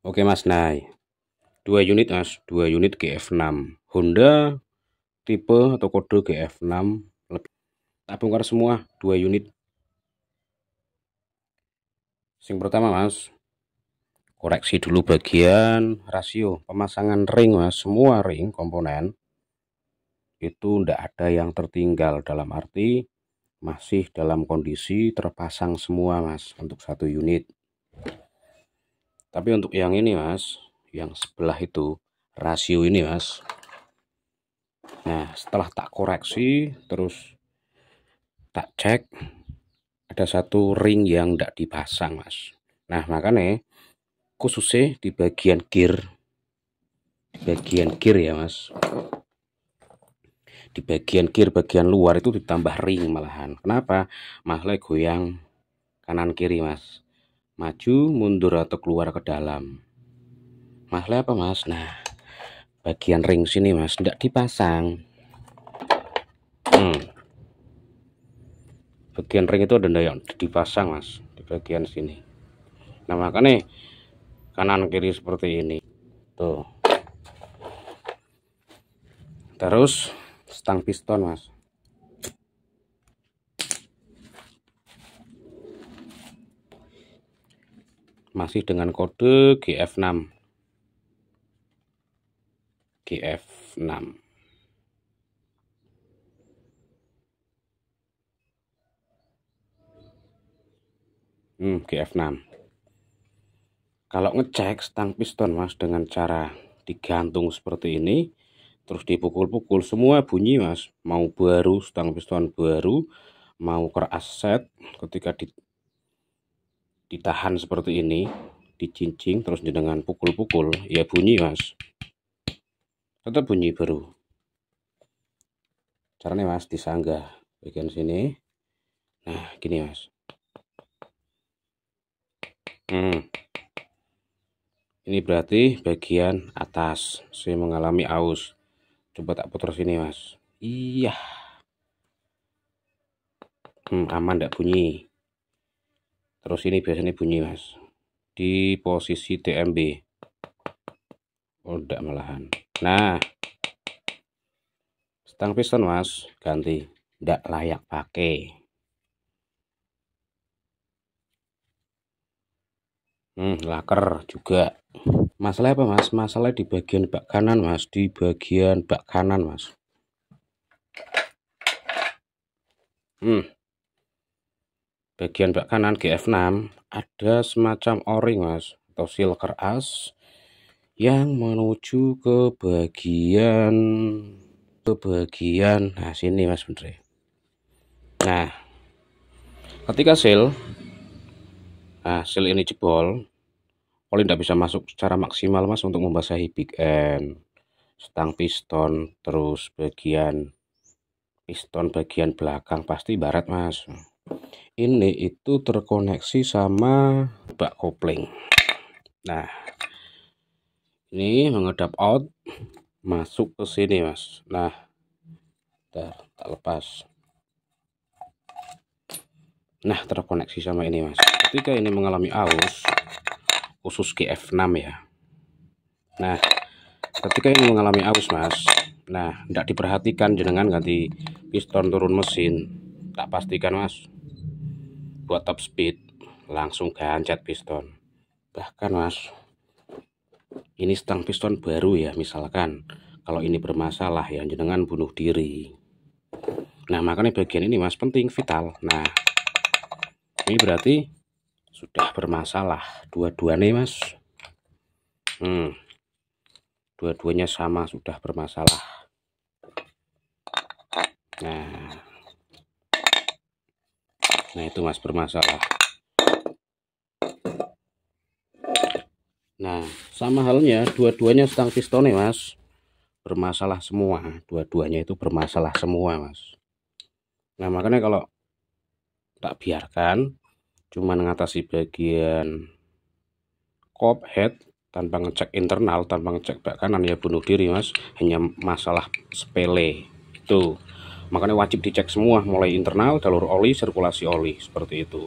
Oke mas, nah 2 unit mas, 2 unit GF6 Honda tipe atau kode GF6 tak bongkar semua 2 unit. Yang pertama mas, koreksi dulu bagian rasio pemasangan ring mas. Semua ring komponen itu tidak ada yang tertinggal, dalam arti masih dalam kondisi terpasang semua mas untuk 1 unit. Tapi untuk yang ini mas, yang sebelah itu rasio ini mas, nah setelah tak koreksi terus tak cek, ada 1 ring yang tidak dipasang mas. Nah makanya khususnya di bagian gear ya mas, di bagian gear bagian luar itu ditambah ring malahan. Kenapa? Masalah goyang kanan kiri mas, maju mundur atau keluar ke dalam. Masalah apa mas? Nah bagian ring sini mas tidak dipasang. Bagian ring itu ada yang dipasang mas di bagian sini. Nah makanya kanan kiri seperti ini tuh. Terus stang piston mas, masih dengan kode GF6 GF6. Kalau ngecek stang piston mas dengan cara digantung seperti ini terus dipukul-pukul semua bunyi mas, mau baru stang piston baru, mau keras set, ketika ditahan seperti ini, dicincing terus dengan pukul-pukul ya bunyi mas, tetap bunyi baru. Caranya mas disanggah bagian sini, nah gini mas. Ini berarti bagian atas saya mengalami aus. Coba tak putar sini mas. Iya, aman tidak bunyi. Terus ini biasanya bunyi mas di posisi TMB. Oh tidak malahan. Nah stang piston mas ganti, tidak layak pakai. Laker juga. Masalah apa mas? Masalah di bagian bak kanan mas, di bagian bak kanan mas. Bagian bak kanan GF6 ada semacam o-ring mas, atau seal keras yang menuju ke bagian nah sini mas bener. Nah ketika seal ini jebol, oli tidak bisa masuk secara maksimal mas untuk membasahi big end, stang piston, terus bagian piston bagian belakang pasti barat mas. Ini itu terkoneksi sama bak kopling. Nah ini menghadap out masuk ke sini mas. Nah tak lepas. Nah terkoneksi sama ini mas. Ketika ini mengalami aus, khusus GF6 ya, nah ketika ini mengalami aus mas, nah tidak diperhatikan jenengan ganti piston turun mesin, tak pastikan mas buat top speed langsung gancet piston. Bahkan mas ini stang piston baru ya, misalkan kalau ini bermasalah ya jenengan bunuh diri. Nah makanya bagian ini mas penting, vital. Nah ini berarti sudah bermasalah dua-duanya mas. Dua-duanya sama sudah bermasalah. Nah itu mas bermasalah. Nah sama halnya dua-duanya stang pistonnya mas bermasalah semua, dua-duanya itu bermasalah semua mas. Nah makanya kalau tak biarkan cuma mengatasi bagian kop head tanpa ngecek internal, tanpa ngecek bak kanan, ya bunuh diri mas, hanya masalah sepele itu. Makanya wajib dicek semua, mulai internal, jalur oli, sirkulasi oli, seperti itu.